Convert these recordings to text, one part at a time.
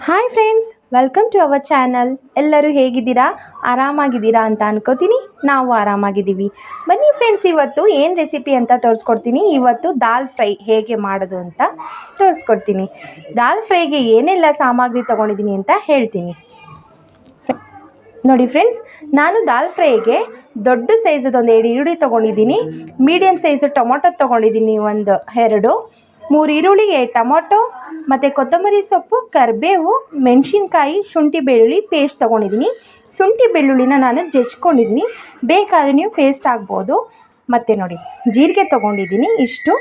Hi friends, welcome to our channel. ಎಲ್ಲರೂ ಹೇಗಿದ್ದೀರಾ? ಆರಾಮಾಗಿದ್ದೀರಾ ಅಂತ ಅನ್ಕೋತೀನಿ. ನಾವು ಆರಾಮಾಗಿದ್ದೀವಿ. ಬನ್ನಿ ಫ್ರೆಂಡ್ಸ್, ಇವತ್ತು ಏನು ರೆಸಿಪಿ ಅಂತ ತೋರಿಸ್ಕೊಡ್ತೀನಿ. ಇವತ್ತು ದಾಲ್ ಫ್ರೈ ಹೇಗೆ ಮಾಡೋದು ಅಂತ ತೋರಿಸ್ಕೊಡ್ತೀನಿ. ದಾಲ್ ಫ್ರೈಗೆ ಏನೆಲ್ಲ ಸಾಮಗ್ರಿ ತೊಗೊಂಡಿದ್ದೀನಿ ಅಂತ ಹೇಳ್ತೀನಿ. ನೋಡಿ ಫ್ರೆಂಡ್ಸ್, ನಾನು ದಾಲ್ ಫ್ರೈಗೆ ದೊಡ್ಡ ಸೈಜದೊಂದು 2 ಈರುಳ್ಳಿ ತೊಗೊಂಡಿದ್ದೀನಿ. ಮೀಡಿಯಮ್ ಸೈಜು ಟೊಮೊಟೊ ತೊಗೊಂಡಿದ್ದೀನಿ, 2 3 ಈರುಳ್ಳಿ, 2 ಟೊಮೊಟೊ ಮತ್ತು ಕೊತ್ತಂಬರಿ ಸೊಪ್ಪು, ಕರಿಬೇವು, ಮೆಣಸಿನ್ಕಾಯಿ, ಶುಂಠಿ ಬೆಳ್ಳುಳ್ಳಿ ಪೇಸ್ಟ್ ತೊಗೊಂಡಿದ್ದೀನಿ. ಶುಂಠಿ ಬೆಳ್ಳುಳ್ಳಿನ ನಾನು ಜಜ್ಕೊಂಡಿದ್ದೀನಿ, ಬೇಕಾದರೆ ನೀವು ಪೇಸ್ಟ್ ಆಗ್ಬೋದು. ಮತ್ತು ನೋಡಿ, ಜೀರಿಗೆ ತೊಗೊಂಡಿದ್ದೀನಿ ಇಷ್ಟು,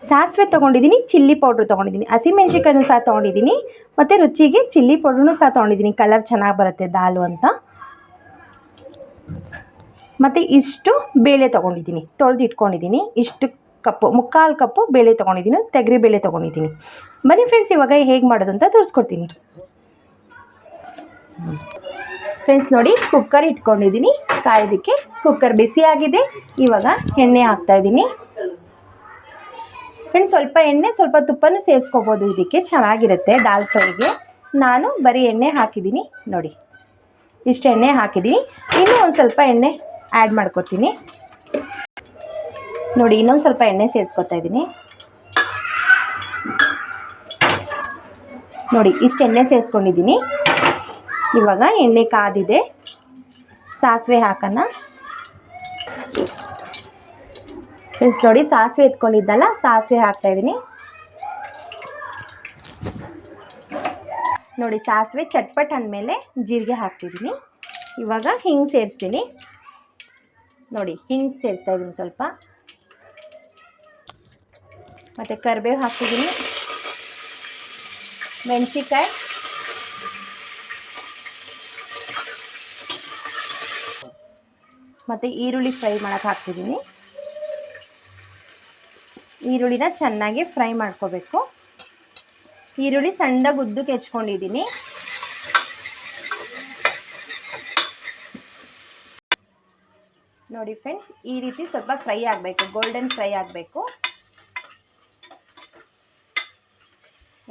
ಸಾಸಿವೆ ತೊಗೊಂಡಿದ್ದೀನಿ, ಚಿಲ್ಲಿ ಪೌಡ್ರ್ ತೊಗೊಂಡಿದ್ದೀನಿ, ಹಸಿಮೆಣ್ಸಿನ್ಕಾಯಿನೂ ಸಹ ತೊಗೊಂಡಿದ್ದೀನಿ, ಮತ್ತು ರುಚಿಗೆ ಚಿಲ್ಲಿ ಪೌಡ್ರೂ ಸಹ ತೊಗೊಂಡಿದ್ದೀನಿ, ಕಲರ್ ಚೆನ್ನಾಗಿ ಬರುತ್ತೆ ದಾಲು ಅಂತ. ಮತ್ತು ಇಷ್ಟು ಬೇಳೆ ತೊಗೊಂಡಿದ್ದೀನಿ, ತೊಳೆದು ಇಟ್ಕೊಂಡಿದ್ದೀನಿ. ಇಷ್ಟು ಕಪ್ಪು, 3/4 ಕಪ್ಪು ಬೇಳೆ ತೊಗೊಂಡಿದ್ದೀನಿ, ತೆಗರಿ ಬೇಳೆ ತೊಗೊಂಡಿದ್ದೀನಿ. ಬನ್ನಿ ಫ್ರೆಂಡ್ಸ್, ಇವಾಗ ಹೇಗೆ ಮಾಡೋದು ಅಂತ ತೋರಿಸ್ಕೊಡ್ತೀನಿ. ಫ್ರೆಂಡ್ಸ್ ನೋಡಿ, ಕುಕ್ಕರ್ ಇಟ್ಕೊಂಡಿದ್ದೀನಿ ಕಾಯೋದಕ್ಕೆ. ಕುಕ್ಕರ್ ಬಿಸಿಯಾಗಿದೆ. ಇವಾಗ ಎಣ್ಣೆ ಹಾಕ್ತಾಯಿದ್ದೀನಿ. ಫ್ರೆಂಡ್ಸ್, ಸ್ವಲ್ಪ ಎಣ್ಣೆ ಸ್ವಲ್ಪ ತುಪ್ಪನೂ ಸೇರಿಸ್ಕೋಬೋದು, ಇದಕ್ಕೆ ಚೆನ್ನಾಗಿರುತ್ತೆ ದಾಲ್ ಫ್ರೈಗೆ. ನಾನು ಬರೀ ಎಣ್ಣೆ ಹಾಕಿದ್ದೀನಿ ನೋಡಿ, ಇಷ್ಟು ಎಣ್ಣೆ ಹಾಕಿದ್ದೀನಿ. ಇನ್ನೂ ಒಂದು ಸ್ವಲ್ಪ ಎಣ್ಣೆ ಆ್ಯಡ್ ಮಾಡ್ಕೊತೀನಿ ನೋಡಿ. ಇನ್ನೊಂದು ಸ್ವಲ್ಪ ಎಣ್ಣೆ ಸೇರಿಸ್ಕೊತಾ ಇದ್ದೀನಿ ನೋಡಿ, ಇಷ್ಟು ಎಣ್ಣೆ ಸೇರಿಸ್ಕೊಂಡಿದ್ದೀನಿ. ಇವಾಗ ಎಣ್ಣೆ ಕಾದಿದೆ, ಸಾಸಿವೆ ಹಾಕೋಣ. ಫ್ರೆಂಡ್ಸ್ ನೋಡಿ, ಸಾಸಿವೆ ಎತ್ಕೊಂಡಿದ್ದಲ್ಲ, ಸಾಸಿವೆ ಹಾಕ್ತಾಯಿದ್ದೀನಿ ನೋಡಿ. ಸಾಸಿವೆ ಚಟ್ಪಟ್ ಅಂದಮೇಲೆ ಜೀರಿಗೆ ಹಾಕ್ತಿದ್ದೀನಿ. ಇವಾಗ ಹಿಂಗೆ ಸೇರಿಸ್ತೀನಿ ನೋಡಿ, ಹಿಂಗೆ ಸೇರಿಸ್ತಾ ಇದ್ದೀನಿ ಸ್ವಲ್ಪ. ಮತ್ತು ಕರಿಬೇವು ಹಾಕ್ತಿದ್ದೀನಿ, ಮೆಣಸಿನ್ಕಾಯಿ, ಮತ್ತು ಈರುಳ್ಳಿ ಫ್ರೈ ಮಾಡೋಕ್ಕೆ ಹಾಕ್ತಿದ್ದೀನಿ. ಈರುಳ್ಳಿನ ಚೆನ್ನಾಗಿ ಫ್ರೈ ಮಾಡ್ಕೋಬೇಕು. ಈರುಳ್ಳಿ ಸಣ್ಣದಾಗಿ ಉದ್ದಕ್ಕೆ ಹೆಚ್ಕೊಂಡಿದ್ದೀನಿ. ನೋಡಿ ಫ್ರೆಂಡ್ಸ್, ಈ ರೀತಿ ಸ್ವಲ್ಪ ಫ್ರೈ ಆಗಬೇಕು, ಗೋಲ್ಡನ್ ಫ್ರೈ ಆಗಬೇಕು.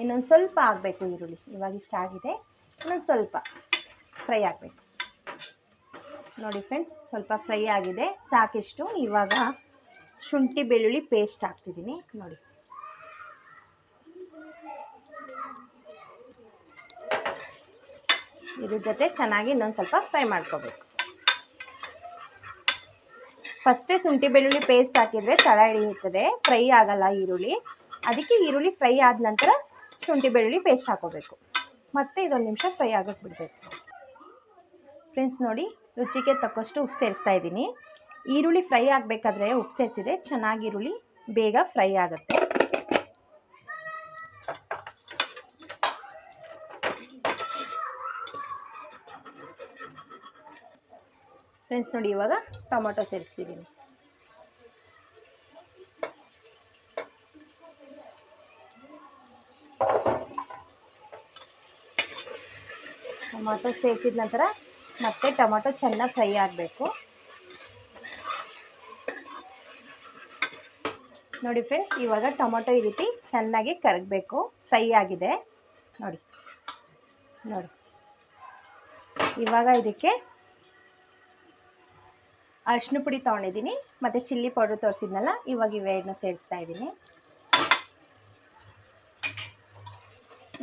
ಇನ್ನೊಂದು ಸ್ವಲ್ಪ ಆಗಬೇಕು ಈರುಳ್ಳಿ. ಇವಾಗ ಇಷ್ಟ ಆಗಿದೆ, ಇನ್ನೊಂದು ಸ್ವಲ್ಪ ಫ್ರೈ ಆಗಬೇಕು ನೋಡಿ. ಫ್ರೆಂಡ್ಸ್, ಸ್ವಲ್ಪ ಫ್ರೈ ಆಗಿದೆ, ಸಾಕಿಷ್ಟು. ಇವಾಗ ಶುಂಠಿ ಬೆಳ್ಳುಳ್ಳಿ ಪೇಸ್ಟ್ ಹಾಕ್ತಿದ್ದೀನಿ ನೋಡಿ. ಇದ್ರ ಜೊತೆ ಚೆನ್ನಾಗಿ ಇನ್ನೊಂದು ಸ್ವಲ್ಪ ಫ್ರೈ ಮಾಡ್ಕೋಬೇಕು. ಫಸ್ಟೇ ಶುಂಠಿ ಬೆಳ್ಳುಳ್ಳಿ ಪೇಸ್ಟ್ ಹಾಕಿದರೆ ತಳ ಹಿಡಿಯುತ್ತದೆ, ಫ್ರೈ ಆಗಲ್ಲ ಈರುಳ್ಳಿ. ಅದಕ್ಕೆ ಈರುಳ್ಳಿ ಫ್ರೈ ಆದ ನಂತರ ಶುಂಠಿ ಬೆಳ್ಳುಳ್ಳಿ ಪೇಸ್ಟ್ ಹಾಕೋಬೇಕು. ಮತ್ತು ಇದೊಂದು ನಿಮಿಷ ಫ್ರೈ ಆಗೋಕ್ಕೆ ಬಿಡಬೇಕು. ಫ್ರೆಂಡ್ಸ್ ನೋಡಿ, ರುಚಿಗೆ ತಕ್ಕಷ್ಟು ಉಪ್ಪು ಸೇರಿಸ್ತಾ ಇದ್ದೀನಿ. ಈರುಳ್ಳಿ ಫ್ರೈ ಆಗಬೇಕಾದ್ರೆ ಉಪ್ಪು ಸೇರಿಸಿದೆ ಚೆನ್ನಾಗಿ, ಈರುಳ್ಳಿ ಬೇಗ ಫ್ರೈ ಆಗುತ್ತೆ. ಫ್ರೆಂಡ್ಸ್ ನೋಡಿ, ಇವಾಗ ಟೊಮೊಟೊ ಸೇರಿಸ್ತಿದ್ದೀನಿ. ಟೊಮೊಟೊ ಸೇರಿಸಿದ ನಂತರ ಮತ್ತೆ ಟೊಮೊಟೊ ಚೆನ್ನಾಗಿ ಫ್ರೈ ಆಗಬೇಕು ನೋಡಿ. ಫ್ರೆಂಡ್ಸ್, ಇವಾಗ ಟೊಮೊಟೊ ಈ ರೀತಿ ಚೆನ್ನಾಗಿ ಕರಗಬೇಕು, ಫ್ರೈ ಆಗಿದೆ ನೋಡಿ ನೋಡಿ. ಇವಾಗ ಇದಕ್ಕೆ ಅರಿಶಿನ ಪುಡಿ ತೊಗೊಂಡಿದ್ದೀನಿ, ಮತ್ತು ಚಿಲ್ಲಿ ಪೌಡ್ರ್ ತೋರಿಸಿದ್ನಲ್ಲ, ಇವಾಗ ಇವೆರಡನ್ನ ಸೇರಿಸ್ತಾ ಇದ್ದೀನಿ.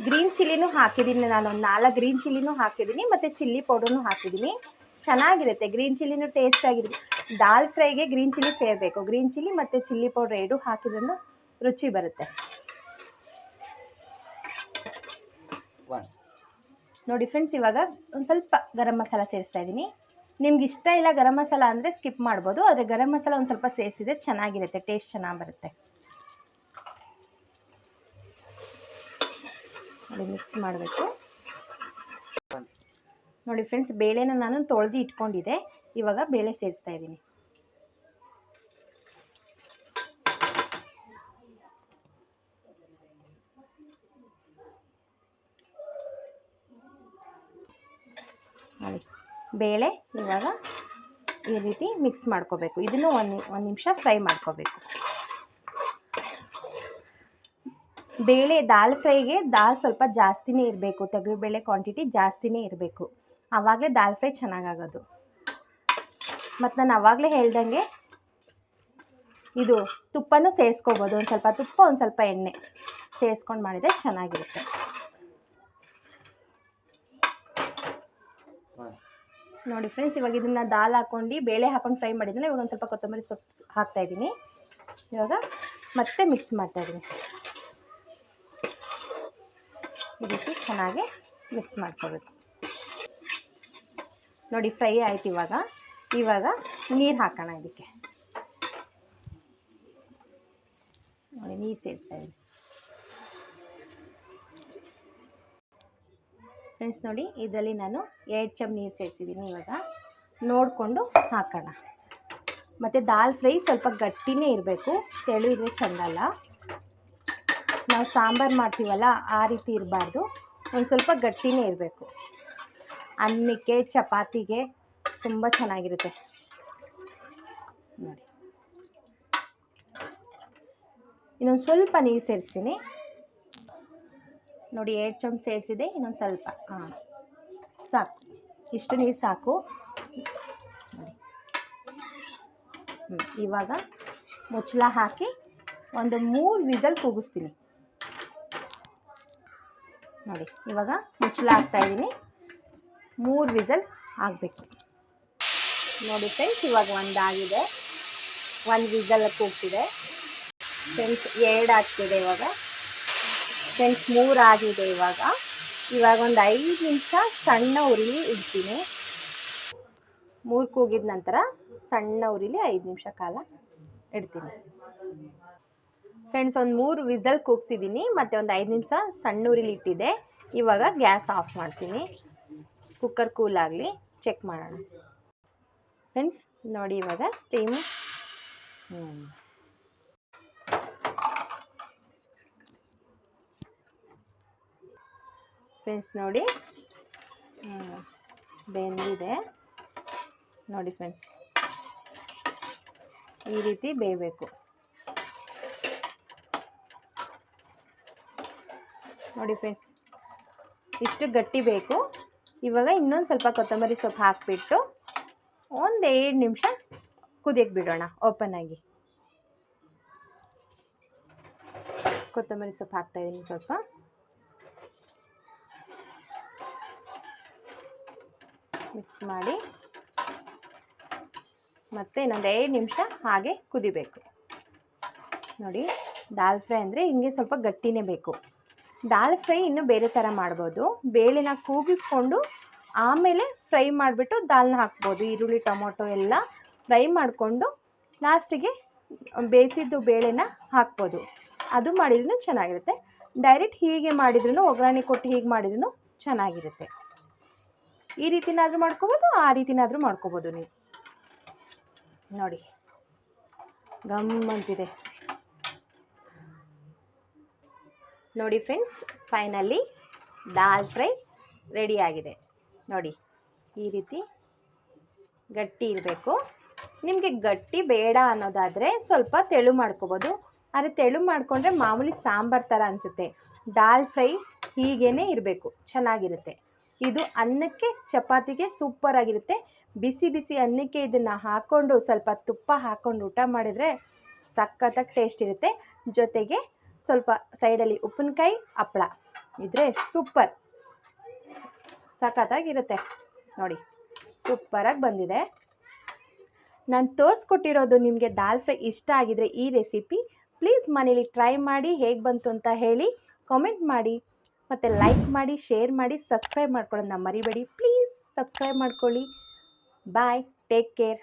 ಗ್ರೀನ್ ಚಿಲ್ಲಿನೂ ಹಾಕಿದ್ದೀನಿ ನಾನು, 4 ಗ್ರೀನ್ ಚಿಲ್ಲಿನೂ ಹಾಕಿದ್ದೀನಿ, ಮತ್ತು ಚಿಲ್ಲಿ ಪೌಡ್ರೂ ಹಾಕಿದ್ದೀನಿ. ಚೆನ್ನಾಗಿರುತ್ತೆ ಗ್ರೀನ್ ಚಿಲ್ಲಿನೂ, ಟೇಸ್ಟ್ ಆಗಿರುತ್ತೆ. ದಾಲ್ ಫ್ರೈಗೆ ಗ್ರೀನ್ ಚಿಲ್ಲಿ ಸೇರಬೇಕು. ಗ್ರೀನ್ ಚಿಲ್ಲಿ ಮತ್ತು ಚಿಲ್ಲಿ ಪೌಡ್ರ್ 2 ಹಾಕಿದ್ರೂ ರುಚಿ ಬರುತ್ತೆ ನೋಡಿ. ಫ್ರೆಂಡ್ಸ್, ಇವಾಗ ಒಂದು ಸ್ವಲ್ಪ ಗರಂ ಮಸಾಲ ಸೇರಿಸ್ತಾ ಇದ್ದೀನಿ. ನಿಮ್ಗೆ ಇಷ್ಟ ಇಲ್ಲ ಗರಂ ಮಸಾಲ ಅಂದರೆ ಸ್ಕಿಪ್ ಮಾಡ್ಬೋದು, ಆದರೆ ಗರಂ ಮಸಾಲ ಒಂದು ಸ್ವಲ್ಪ ಸೇರಿಸಿದ್ರೆ ಚೆನ್ನಾಗಿರುತ್ತೆ, ಟೇಸ್ಟ್ ಚೆನ್ನಾಗಿ ಬರುತ್ತೆ ನೋಡಿ. ಮಿಕ್ಸ್ ಮಾಡಬೇಕು ನೋಡಿ. ಫ್ರೆಂಡ್ಸ್, ಬೇಳೆನ ನಾನು ತೊಳೆದು ಇಟ್ಕೊಂಡಿದ್ದೆ, ಇವಾಗ ಬೇಳೆ ಸೇರಿಸ್ತಾ ಇದ್ದೀನಿ. ನೋಡಿ, ಬೇಳೆ ಇವಾಗ ಈ ರೀತಿ ಮಿಕ್ಸ್ ಮಾಡ್ಕೋಬೇಕು. ಇದನ್ನು ಒಂದು ನಿಮಿಷ ಫ್ರೈ ಮಾಡ್ಕೋಬೇಕು. ಬೇಳೆ ದಾಲ್ ಫ್ರೈಗೆ ದಾಲ್ ಸ್ವಲ್ಪ ಜಾಸ್ತಿನೇ ಇರಬೇಕು, ತೊಗರಿಬೇಳೆ ಕ್ವಾಂಟಿಟಿ ಜಾಸ್ತಿನೇ ಇರಬೇಕು, ಆವಾಗಲೇ ದಾಲ್ ಫ್ರೈ ಚೆನ್ನಾಗಾಗೋದು. ಮತ್ತು ನಾನು ಆವಾಗಲೇ ಹೇಳ್ದಂಗೆ ಇದು ತುಪ್ಪನೂ ಸೇರಿಸ್ಕೋಬೋದು, ಒಂದು ಸ್ವಲ್ಪ ತುಪ್ಪ ಒಂದು ಸ್ವಲ್ಪ ಎಣ್ಣೆ ಸೇರಿಸ್ಕೊಂಡು ಮಾಡಿದರೆ ಚೆನ್ನಾಗಿರುತ್ತೆ. ನೋಡಿ ಫ್ರೆಂಡ್ಸ್, ಇವಾಗ ಇದನ್ನು ದಾಲ್ ಹಾಕ್ಕೊಂಡು ಬೇಳೆ ಹಾಕ್ಕೊಂಡು ಫ್ರೈ ಮಾಡಿದ್ಮೇಲೆ ಇವಾಗ ಒಂದು ಸ್ವಲ್ಪ ಕೊತ್ತಂಬರಿ ಸೊಪ್ಪು ಹಾಕ್ತಾಯಿದ್ದೀನಿ. ಇವಾಗ ಮತ್ತೆ ಮಿಕ್ಸ್ ಮಾಡ್ತಾಯಿದ್ದೀನಿ. ಈ ರೀತಿ ಚೆನ್ನಾಗಿ ಮಿಕ್ಸ್ ಮಾಡ್ಕೋಬೇಕು. ನೋಡಿ ಫ್ರೈ ಆಯ್ತು. ಇವಾಗ ನೀರು ಹಾಕೋಣ ಇದಕ್ಕೆ. ನೋಡಿ ನೀರು ಸೇರಿಸ್ತಾಯಿದ್ದೀನಿ ಫ್ರೆಂಡ್ಸ್. ನೋಡಿ ಇದರಲ್ಲಿ ನಾನು 2 ಚಮಚ ನೀರು ಸೇರಿಸಿದ್ದೀನಿ. ಇವಾಗ ನೋಡಿಕೊಂಡು ಹಾಕೋಣ. ಮತ್ತು ದಾಲ್ ಫ್ರೈ ಸ್ವಲ್ಪ ಗಟ್ಟಿನೇ ಇರಬೇಕು, ತೆಳು ಇದ್ರೆ ಚೆಂದಲ್ಲ. ನಾವು ಸಾಂಬಾರು ಮಾಡ್ತೀವಲ್ಲ ಆ ರೀತಿ ಇರಬಾರ್ದು, ಒಂದು ಸ್ವಲ್ಪ ಗಟ್ಟಿನೇ ಇರಬೇಕು. ಅನ್ನಕ್ಕೆ ಚಪಾತಿಗೆ ತುಂಬ ಚೆನ್ನಾಗಿರುತ್ತೆ. ನೋಡಿ ಇನ್ನೊಂದು ಸ್ವಲ್ಪ ನೀರು ಸೇರಿಸ್ತೀನಿ. ನೋಡಿ 2 ಚಮಚ ಸೇರಿಸಿದೆ, ಇನ್ನೊಂದು ಸ್ವಲ್ಪ ಸಾಕು, ಇಷ್ಟು ನೀರು ಸಾಕು. ನೋಡಿ ಇವಾಗ ಮುಚ್ಚಳ ಹಾಕಿ ಒಂದು 3 ವಿಸಲ್ ಕೂಗಿಸ್ತೀನಿ. ನೋಡಿ ಇವಾಗ ಮುಚ್ಚಳ ಹಾಕ್ತಾಯಿದ್ದೀನಿ, 3 ವಿಸಲ್ ಆಗಬೇಕು. ನೋಡಿ ಫ್ರೆಂಡ್ಸ್, ಇವಾಗ ಒಂದಾಗಿದೆ, 1 ವಿಸಲ್ ಕೂಗ್ತಿದೆ ಫ್ರೆಂಡ್ಸ್. 2 ಆಗ್ತಿದೆ ಇವಾಗ ಫ್ರೆಂಡ್ಸ್, 3 ಆಗಿದೆ. ಇವಾಗ ಒಂದು 5 ನಿಮಿಷ ಸಣ್ಣ ಉರಿಲಿ ಇಡ್ತೀನಿ. 3 ಕೂಗಿದ ನಂತರ ಸಣ್ಣ ಉರಿಲಿ 5 ನಿಮಿಷ ಕಾಲ ಇಡ್ತೀನಿ ಫ್ರೆಂಡ್ಸ್. ಒಂದು 3 ವಿಸಲ್ ಕೂಗ್ಸಿದ್ದೀನಿ, ಮತ್ತು ಒಂದು 5 ನಿಮಿಷ ಸಣ್ಣ ಉರಿಲಿ ಇಟ್ಟಿದ್ದೆ. ಇವಾಗ ಗ್ಯಾಸ್ ಆಫ್ ಮಾಡ್ತೀನಿ. ಕುಕ್ಕರ್ ಕೂಲ್ ಆಗಲಿ, ಚೆಕ್ ಮಾಡೋಣ ಫ್ರೆಂಡ್ಸ್. ನೋಡಿ ಇವಾಗ ಸ್ಟೀಮ್ ಫ್ರೆಂಡ್ಸ್, ನೋಡಿ ಬೆಂದಿದೆ. ನೋಡಿ ಫ್ರೆಂಡ್ಸ್, ಈ ರೀತಿ ಬೇಯಬೇಕು. ನೋಡಿ ಫ್ರೆಂಡ್ಸ್, ಇಷ್ಟು ಗಟ್ಟಿ ಬೇಕು. ಇವಾಗ ಇನ್ನೊಂದು ಸ್ವಲ್ಪ ಕೊತ್ತಂಬರಿ ಸೊಪ್ಪು ಹಾಕಿಬಿಟ್ಟು ಒಂದು 2 ನಿಮಿಷ ಕುದಿಯಕ್ಕೆ ಬಿಡೋಣ. ಓಪನ್ ಆಗಿ ಕೊತ್ತಂಬರಿ ಸೊಪ್ಪು ಹಾಕ್ತಾಯಿದ್ದೀನಿ, ಸ್ವಲ್ಪ ಮಿಕ್ಸ್ ಮಾಡಿ ಮತ್ತೆ ಇನ್ನೊಂದು 2 ನಿಮಿಷ ಹಾಗೆ ಕುದಿಬೇಕು. ನೋಡಿ ದಾಲ್ ಫ್ರೈ ಅಂದರೆ ಹಿಂಗೆ ಸ್ವಲ್ಪ ಗಟ್ಟಿನೇ ಬೇಕು. ದಾಲ್ ಫ್ರೈ ಇನ್ನೂ ಬೇರೆ ಥರ ಮಾಡ್ಬೋದು. ಬೇಳೆನ ಕೂಗಿಸ್ಕೊಂಡು ಆಮೇಲೆ ಫ್ರೈ ಮಾಡಿಬಿಟ್ಟು ದಾಲ್ನ ಹಾಕ್ಬೋದು. ಈರುಳ್ಳಿ ಟೊಮೊಟೊ ಎಲ್ಲ ಫ್ರೈ ಮಾಡಿಕೊಂಡು ಲಾಸ್ಟಿಗೆ ಬೇಯಿಸಿದ್ದು ಬೇಳೆನ ಹಾಕ್ಬೋದು. ಅದು ಮಾಡಿದ್ರೂ ಚೆನ್ನಾಗಿರುತ್ತೆ. ಡೈರೆಕ್ಟ್ ಹೀಗೆ ಮಾಡಿದ್ರೂ, ಒಗ್ಗರಣೆ ಕೊಟ್ಟು ಹೀಗೆ ಮಾಡಿದ್ರೂ ಚೆನ್ನಾಗಿರುತ್ತೆ. ಈ ರೀತಿನಾದರೂ ಮಾಡ್ಕೋಬೋದು, ಆ ರೀತಿನಾದರೂ ಮಾಡ್ಕೋಬೋದು ನೀವು. ನೋಡಿ ಗಮ್ ಅಂತಿದೆ. ನೋಡಿ ಫ್ರೆಂಡ್ಸ್, ಫೈನಲಿ ದಾಲ್ ಫ್ರೈ ರೆಡಿಯಾಗಿದೆ. ನೋಡಿ ಈ ರೀತಿ ಗಟ್ಟಿ ಇರಬೇಕು. ನಿಮಗೆ ಗಟ್ಟಿ ಬೇಡ ಅನ್ನೋದಾದರೆ ಸ್ವಲ್ಪ ತೆಳು ಮಾಡ್ಕೋಬೋದು. ಆದರೆ ತೆಳು ಮಾಡಿಕೊಂಡ್ರೆ ಮಾಮೂಲಿ ಸಾಂಬಾರು ಥರ ಅನಿಸುತ್ತೆ. ದಾಲ್ ಫ್ರೈ ಹೀಗೇ ಇರಬೇಕು, ಚೆನ್ನಾಗಿರುತ್ತೆ. ಇದು ಅನ್ನಕ್ಕೆ ಚಪಾತಿಗೆ ಸೂಪರಾಗಿರುತ್ತೆ. ಬಿಸಿ ಬಿಸಿ ಅನ್ನಕ್ಕೆ ಇದನ್ನು ಹಾಕ್ಕೊಂಡು ಸ್ವಲ್ಪ ತುಪ್ಪ ಹಾಕ್ಕೊಂಡು ಊಟ ಮಾಡಿದರೆ ಸಖತ್ತಾಗಿ ಟೇಸ್ಟ್ ಇರುತ್ತೆ. ಜೊತೆಗೆ ಸ್ವಲ್ಪ ಸೈಡಲ್ಲಿ ಉಪ್ಪಿನಕಾಯಿ ಹಪ್ಪಳ ಇದ್ದರೆ ಸೂಪರ್, ಸಖತ್ತಾಗಿರುತ್ತೆ. ನೋಡಿ ಸೂಪರಾಗಿ ಬಂದಿದೆ. ನಾನು ತೋರಿಸ್ಕೊಟ್ಟಿರೋದು ನಿಮಗೆ ದಾಲ್ ಫ್ರೈ ಇಷ್ಟ ಆಗಿದರೆ ಈ ರೆಸಿಪಿ ಪ್ಲೀಸ್ ಮನೇಲಿ ಟ್ರೈ ಮಾಡಿ, ಹೇಗೆ ಬಂತು ಅಂತ ಹೇಳಿ ಕಾಮೆಂಟ್ ಮಾಡಿ, ಮತ್ತು ಲೈಕ್ ಮಾಡಿ, ಶೇರ್ ಮಾಡಿ, ಸಬ್ಸ್ಕ್ರೈಬ್ ಮಾಡ್ಕೊಳ್ಳೋದನ್ನ ಮರಿಬೇಡಿ. ಪ್ಲೀಸ್ ಸಬ್ಸ್ಕ್ರೈಬ್ ಮಾಡ್ಕೊಳ್ಳಿ. ಬಾಯ್, ಟೇಕ್ ಕೇರ್.